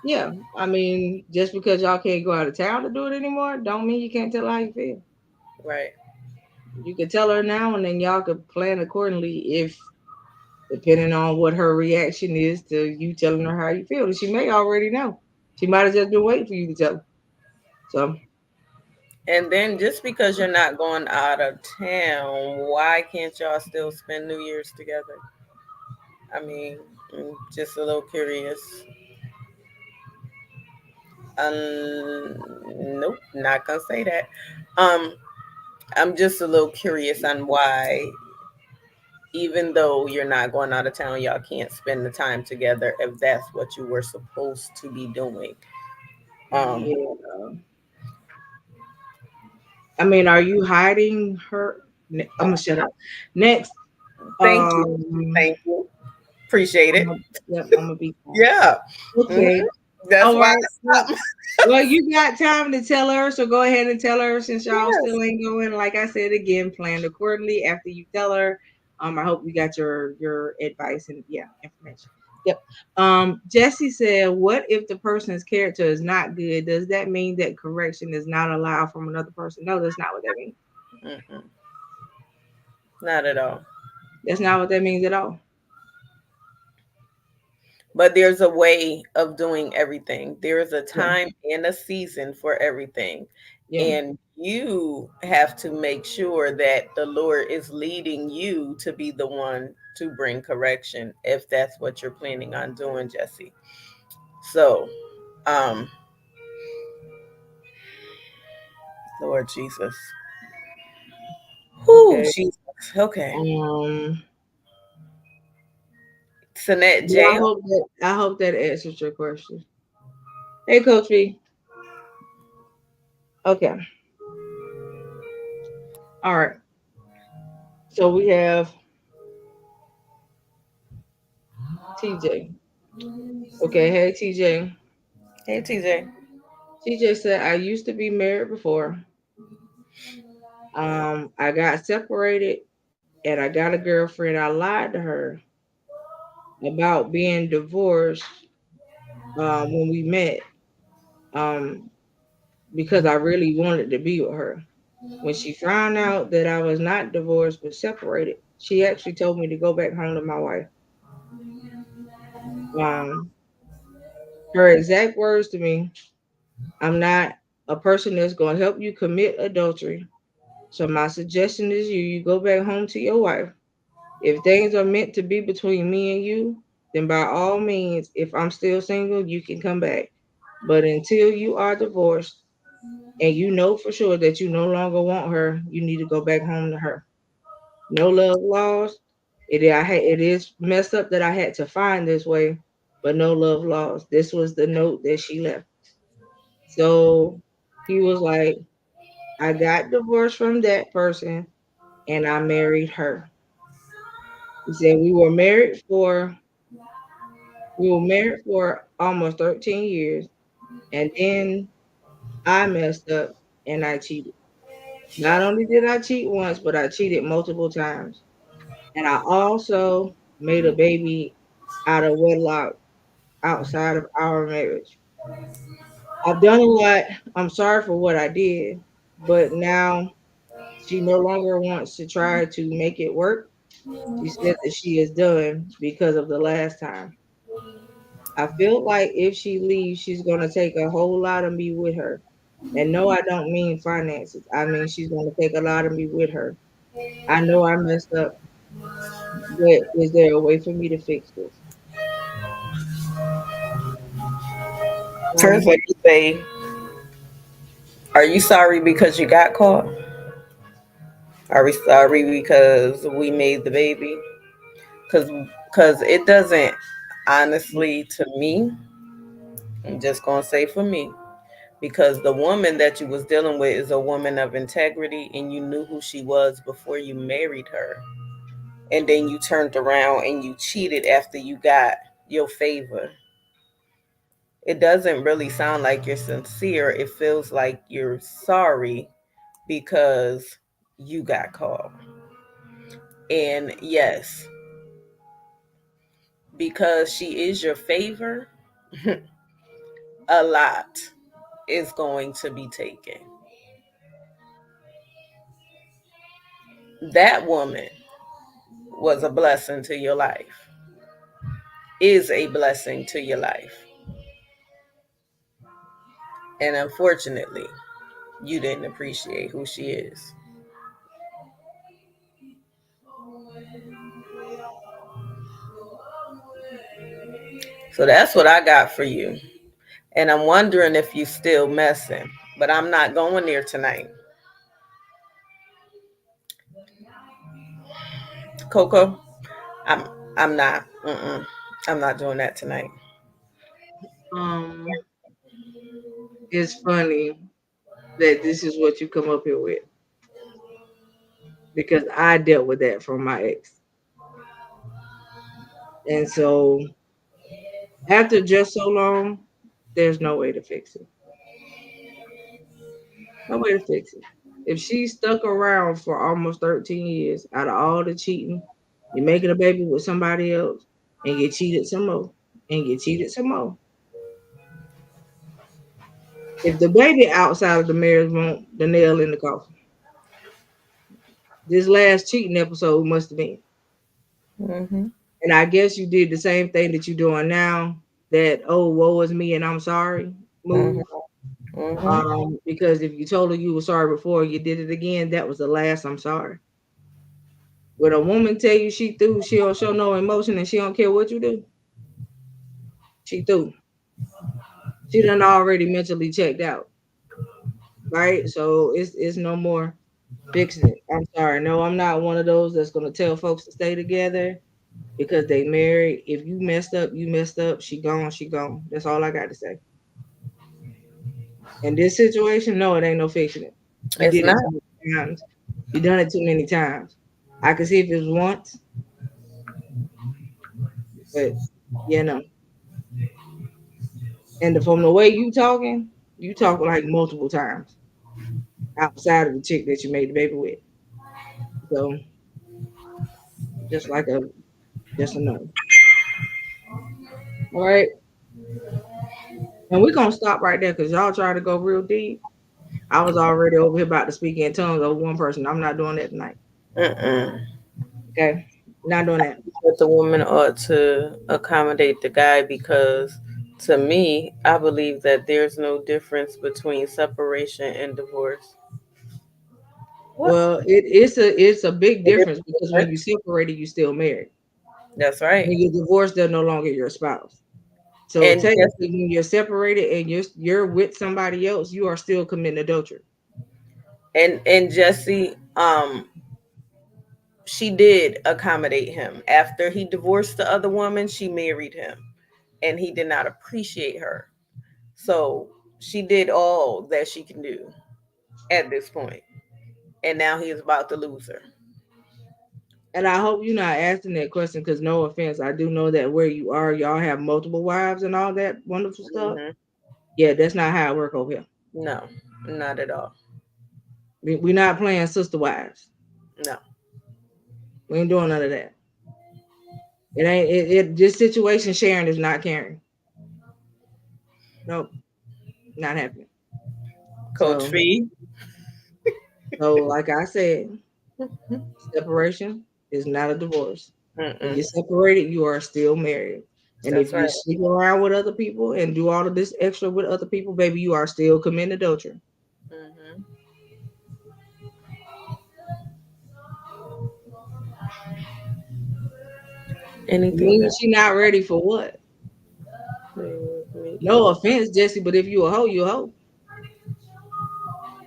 [SPEAKER 2] Yeah. I mean, just because y'all can't go out of town to do it anymore, don't mean you can't tell her how you feel.
[SPEAKER 1] Right.
[SPEAKER 2] You could tell her now, and then y'all could plan accordingly if, depending on what her reaction is to you telling her how you feel. And she may already know. She might have just been waiting for you to tell her. So,
[SPEAKER 1] And then just because you're not going out of town, why can't y'all still spend New Year's together? I mean, just a little curious. Nope, not gonna say that. Um, I'm just a little curious on why, even though you're not going out of town, y'all can't spend the time together if that's what you were supposed to be doing. Um,
[SPEAKER 2] yeah. I mean, are you hiding her? I'm gonna shut up. Next,
[SPEAKER 1] thank you,
[SPEAKER 2] um,
[SPEAKER 1] thank you, appreciate it.
[SPEAKER 2] I'm gonna be quiet.
[SPEAKER 1] Yeah. Mhm.
[SPEAKER 2] Okay.
[SPEAKER 1] That's
[SPEAKER 2] All
[SPEAKER 1] why
[SPEAKER 2] right.
[SPEAKER 1] I stopped.
[SPEAKER 2] Well, you got time to tell her, so go ahead and tell her since y'all
[SPEAKER 1] Yes.
[SPEAKER 2] still ain't going. Like I said again, plan accordingly after you tell her. I hope you got your advice and yeah, information. Yep. Jesse said, "What if the person's character is not good? Does that mean that correction is not allowed from another person?" No, that's not what that means.
[SPEAKER 1] Mm-mm. Not at all.
[SPEAKER 2] That's not what that means at all.
[SPEAKER 1] But there's a way of doing everything. There's a
[SPEAKER 2] Yeah.
[SPEAKER 1] time and a season for everything.
[SPEAKER 2] Yeah.
[SPEAKER 1] And you have to make sure that the Lord is leading you to be the one to bring correction if that's what you're planning on doing, Jesse. So, um, Lord Jesus. Whoo,
[SPEAKER 2] Okay.
[SPEAKER 1] Jesus. Okay.
[SPEAKER 2] Um.
[SPEAKER 1] Sinette
[SPEAKER 2] But
[SPEAKER 1] Jail.
[SPEAKER 2] I hope that answers your question. Hey, Coach B. Okay. All right. So we have TJ. Okay. Hey, TJ.
[SPEAKER 1] Hey, TJ.
[SPEAKER 2] TJ said, I used to be married before. I got separated and I got a girlfriend. I lied to her about being divorced when we met um, because I really wanted to be with her. When she found out that I was not divorced but separated, she actually told me to go back home to my wife. Um, Her exact words to me, I'm not a person that's going to help you commit adultery. So my suggestion is you go back home to your wife. If things are meant to be between me and you, then by all means, if I'm still single, you can come back. But until you are divorced and you know for sure that you no longer want her, you need to go back home to her. No love lost. It is messed up that I had to find this way, but no love lost. This was the note that she left. So he was like, I got divorced from that person and I married her. He said we were married for almost 13 years and then I messed up and I cheated. Not only did I cheat once, but I cheated multiple times. And I also made a baby out of wedlock outside of our marriage. I've done a lot. I'm sorry for what I did, but now she no longer wants to try to make it work. She said that she is done because of the last time. I feel like if she leaves, she's going to take a whole lot of me with her. And no, I don't mean finances. I mean, she's going to take a lot of me with her. I know I messed up, but is there a way for me to fix this?
[SPEAKER 1] First,
[SPEAKER 2] Um,
[SPEAKER 1] let me say, are you sorry because you got caught? Are we sorry because we made the baby? Because it doesn't, honestly, to me, I'm just going to say for me, because the woman that you was dealing with is a woman of integrity and you knew who she was before you married her. And then you turned around and you cheated after you got your favor. It doesn't really sound like you're sincere. It feels like you're sorry because you got caught. And yes, because she is your favor, a lot is going to be taken. That woman was a blessing to your life, is a blessing to your life. And unfortunately, you didn't appreciate who she is. So that's what I got for you. And I'm wondering if you still messing, but I'm not going there tonight. Coco, I'm I'm not. Mm-mm. I'm not doing that tonight.
[SPEAKER 2] um, it's funny that this is what you come up here with because I dealt with that from my ex. And so after just so long, there's no way to fix it. No way to fix it. If she stuck around for almost 13 years, out of all the cheating, you're making a baby with somebody else, and get cheated some more, and get cheated some more. If the baby outside of the marriage won't the nail in the coffin, this last cheating episode must have been.
[SPEAKER 1] Mm-hmm.
[SPEAKER 2] And I guess you did the same thing that you're doing now. That oh woe is me and I'm sorry
[SPEAKER 1] Mm-hmm.
[SPEAKER 2] move.
[SPEAKER 1] Mm-hmm.
[SPEAKER 2] Because if you told her you were sorry before you did it again, that was the last I'm sorry. When a woman tell you she through, she don't show no emotion and she don't care what you do. She through. She done already mentally checked out. Right? So it's no more fixing it. I'm sorry. No, I'm not one of those that's gonna tell folks to stay together because they married. If you messed up, you messed up. She gone, she gone. That's all I got to say. In this situation, no, it ain't no fixing it. You
[SPEAKER 1] It's
[SPEAKER 2] did it
[SPEAKER 1] not.
[SPEAKER 2] too many times. You done it too many times. I could see if it was once, but you know. And from the way you talking like multiple times outside of the chick that you made the baby with. So just like a just a no. All right. And we're gonna stop right there because y'all trying to go real deep. I was already over here about to speak in tongues over one person. I'm not doing that tonight.
[SPEAKER 1] Mm-mm.
[SPEAKER 2] Okay. Not doing that.
[SPEAKER 1] But the woman ought to accommodate the guy because, to me, I believe that there's no difference between separation and divorce. What?
[SPEAKER 2] Well, it's a big difference because when you separated, you still married.
[SPEAKER 1] That's right.
[SPEAKER 2] When you're divorced, they're no longer your spouse. So
[SPEAKER 1] And
[SPEAKER 2] technically, when you're separated and you're with somebody else, you are still committing adultery.
[SPEAKER 1] and Jesse, she did accommodate him after he divorced the other woman. She married him, and he did not appreciate her. So she did all that she can do at this point, and now he is about to lose her.
[SPEAKER 2] And I hope you're not asking that question because no offense, I do know that where you are, y'all have multiple wives and all that wonderful stuff.
[SPEAKER 1] Hmm.
[SPEAKER 2] Yeah, that's not how it work over here.
[SPEAKER 1] No, not at all.
[SPEAKER 2] We're not playing sister wives.
[SPEAKER 1] No.
[SPEAKER 2] We ain't doing none of that. It ain't this situation sharing is not caring. Nope, not happening.
[SPEAKER 1] Coach
[SPEAKER 2] So
[SPEAKER 1] Fee.
[SPEAKER 2] like I said, separation is not a divorce. When
[SPEAKER 1] Mm-mm.
[SPEAKER 2] you're separated, you are still married. And if
[SPEAKER 1] That's
[SPEAKER 2] you
[SPEAKER 1] right.
[SPEAKER 2] sleep around with other people and do all of this extra with other people, baby, you are still committing adultery.
[SPEAKER 1] Hmm. Anything
[SPEAKER 2] Meaning
[SPEAKER 1] that
[SPEAKER 2] she not ready for what?
[SPEAKER 1] me
[SPEAKER 2] No offense, Jesse, but if you a hoe, you a hoe.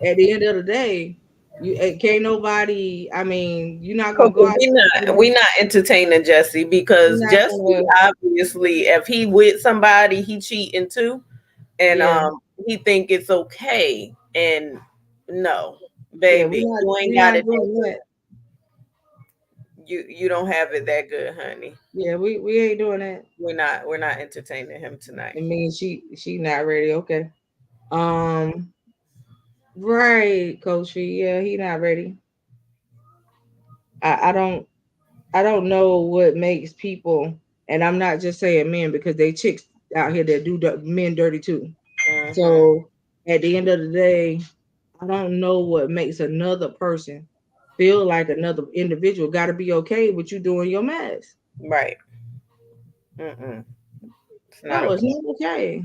[SPEAKER 2] At the end of the day, you can't nobody. I mean, you're not gonna
[SPEAKER 1] Coach,
[SPEAKER 2] go out.
[SPEAKER 1] we not entertaining Jesse because
[SPEAKER 2] You're not
[SPEAKER 1] Jesse
[SPEAKER 2] gonna.
[SPEAKER 1] obviously, if he with somebody, he cheating too, and
[SPEAKER 2] Yeah,
[SPEAKER 1] he think it's okay. And no,
[SPEAKER 2] yeah.
[SPEAKER 1] baby, you ain't
[SPEAKER 2] We're
[SPEAKER 1] got
[SPEAKER 2] not
[SPEAKER 1] it that
[SPEAKER 2] doing
[SPEAKER 1] good.
[SPEAKER 2] that.
[SPEAKER 1] You don't have it that good, honey.
[SPEAKER 2] Yeah, we ain't doing that.
[SPEAKER 1] We're not entertaining him tonight.
[SPEAKER 2] I mean, she not ready. Okay. Um. Right, Coach Fee. Yeah, he not ready. I don't. I don't know what makes people, and I'm not just saying men because they chicks out here that do men dirty too.
[SPEAKER 1] Hmm.
[SPEAKER 2] So at the end of the day, I don't know what makes another person feel like another individual got to be okay with you doing your mess.
[SPEAKER 1] Right. Mm-mm. It's not
[SPEAKER 2] No, it's
[SPEAKER 1] okay.
[SPEAKER 2] not okay.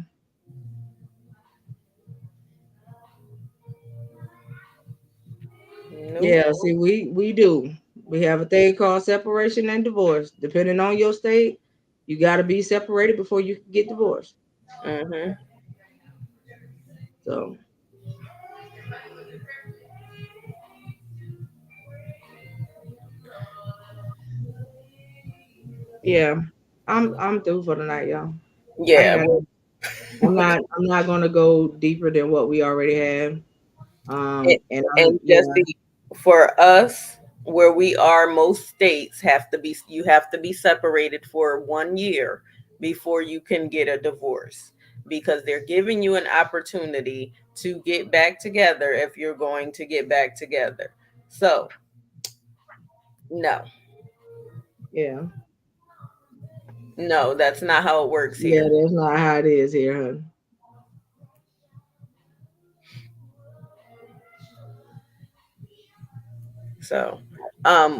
[SPEAKER 1] Nope.
[SPEAKER 2] Yeah, see, we do. We have a thing called separation and divorce. Depending on your state, you got to be separated before you can get divorced.
[SPEAKER 1] Hmm.
[SPEAKER 2] So yeah, I'm through for the night, y'all. I ain't
[SPEAKER 1] Yeah.
[SPEAKER 2] got. I'm not gonna go deeper than what we already have.
[SPEAKER 1] And,
[SPEAKER 2] And I'm
[SPEAKER 1] and
[SPEAKER 2] yeah,
[SPEAKER 1] Jesse, for us, where we are, most states have to be, you have to be separated for 1 year before you can get a divorce. because they're giving you an opportunity to get back together if you're going to get back together. So, no,
[SPEAKER 2] Yeah.
[SPEAKER 1] no, that's not how it works
[SPEAKER 2] Yeah,
[SPEAKER 1] here.
[SPEAKER 2] that's not how it is here, honey.
[SPEAKER 1] So,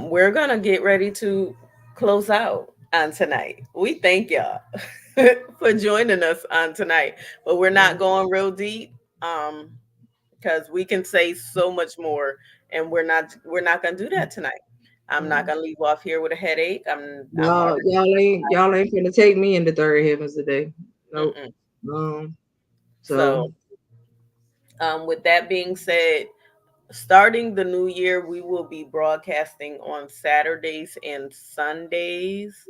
[SPEAKER 1] we're gonna get ready to close out on tonight. We thank y'all for joining us on tonight, but we're not going real deep, because we can say so much more, and we're not gonna do that tonight. I'm not gonna leave off here with a headache. I'm
[SPEAKER 2] Y'all,
[SPEAKER 1] already.
[SPEAKER 2] y'all ain't gonna take me into third heavens today. Nope.
[SPEAKER 1] Mm-mm.
[SPEAKER 2] So
[SPEAKER 1] So, with that being said, starting the new year, we will be broadcasting on Saturdays and Sundays,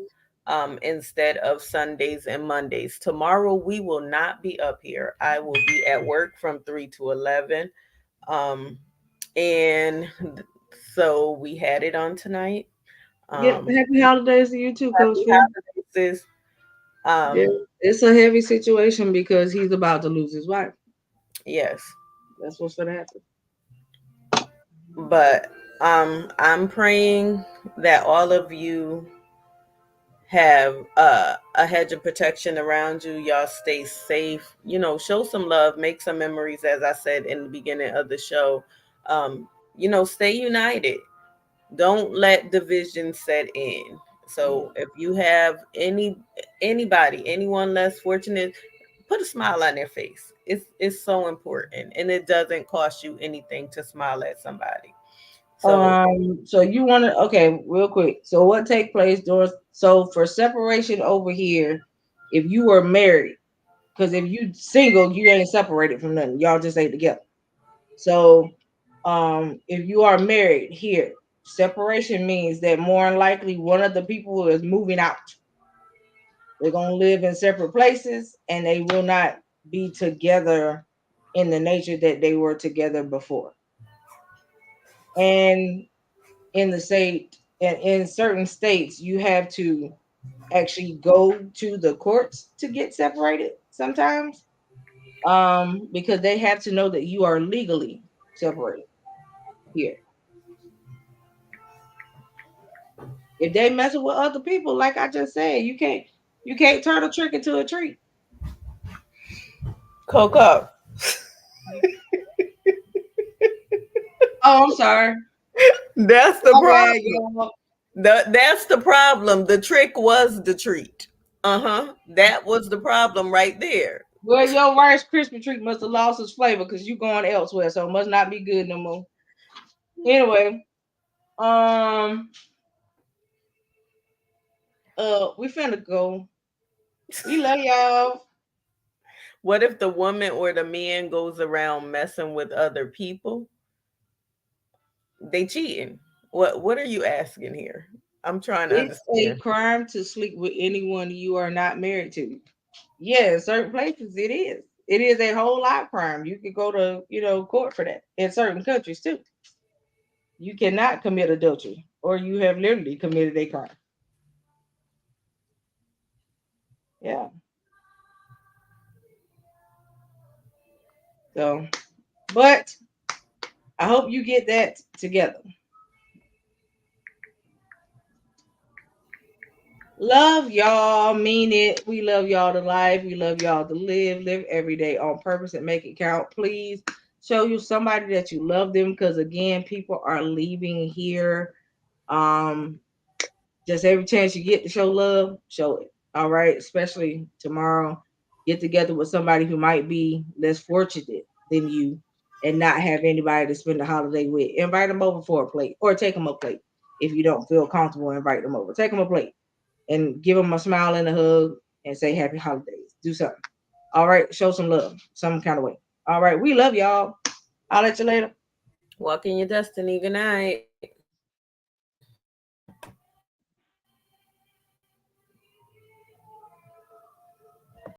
[SPEAKER 1] instead of Sundays and Mondays. Tomorrow, we will not be up here. I will be at work from 3 to 11. Um, and so we had it on tonight.
[SPEAKER 2] yeah,
[SPEAKER 1] Um,
[SPEAKER 2] happy holidays to you too, Coach
[SPEAKER 1] Happy
[SPEAKER 2] Phil.
[SPEAKER 1] holidays, sis.
[SPEAKER 2] Yeah,
[SPEAKER 1] Um,
[SPEAKER 2] it's a heavy situation because he's about to lose his wife.
[SPEAKER 1] yes,
[SPEAKER 2] That's what's gonna happen.
[SPEAKER 1] but I'm praying that all of you have a hedge of protection around you. Y'all stay safe. Show some love, make some memories, as I said in the beginning of the show. Stay united. Don't let division set in. So if you have anyone less fortunate, put a smile on their face. It's so important, and it doesn't cost you anything to smile at somebody. So
[SPEAKER 2] So you want to okay, real quick. So what take place during so for separation over here, if you were married, because if you single, you ain't separated from nothing. Y'all just ain't together. So if you are married here, separation means that more than likely one of the people is moving out. They're gonna live in separate places and they will not be together in the nature that they were together before. And in the state and in certain states you have to actually go to the courts to get separated sometimes, because they have to know that you are legally separated here. If they messing with other people, like I just said, you can't turn a trick into a treat.
[SPEAKER 1] Coco,
[SPEAKER 2] Oh, I'm sorry.
[SPEAKER 1] that's the
[SPEAKER 2] My bad,
[SPEAKER 1] problem.
[SPEAKER 2] y'all.
[SPEAKER 1] That's the problem. The trick was the treat. That was the problem right there.
[SPEAKER 2] Well, your Rice Krispie treat must have lost its flavor because you going elsewhere, so it must not be good no more. Anyway, um, we finna go. We love y'all.
[SPEAKER 1] What if the woman or the man goes around messing with other people? They cheating. What are you asking here? I'm trying to
[SPEAKER 2] It's a
[SPEAKER 1] understand.
[SPEAKER 2] crime to sleep with anyone you are not married to. Yeah, in certain places it is. It is a whole lot crime. You could go to, court for that. In certain countries too. You cannot commit adultery or you have literally committed a crime. Yeah. So, but I hope you get that together. Love y'all, mean it. We love y'all to life. We love y'all to live every day on purpose and make it count. Please show you somebody that you love them because again, people are leaving here. Um, just every chance you get to show love, show it. All right, especially tomorrow. Get together with somebody who might be less fortunate than you and not have anybody to spend the holiday with. Invite them over for a plate or take them a plate if you don't feel comfortable. Invite them over. Take them a plate and give them a smile and a hug and say happy holidays. Do something. All right. Show some love, some kind of way. All right. We love y'all. I'll let you later.
[SPEAKER 1] Walk in your destiny. Good night.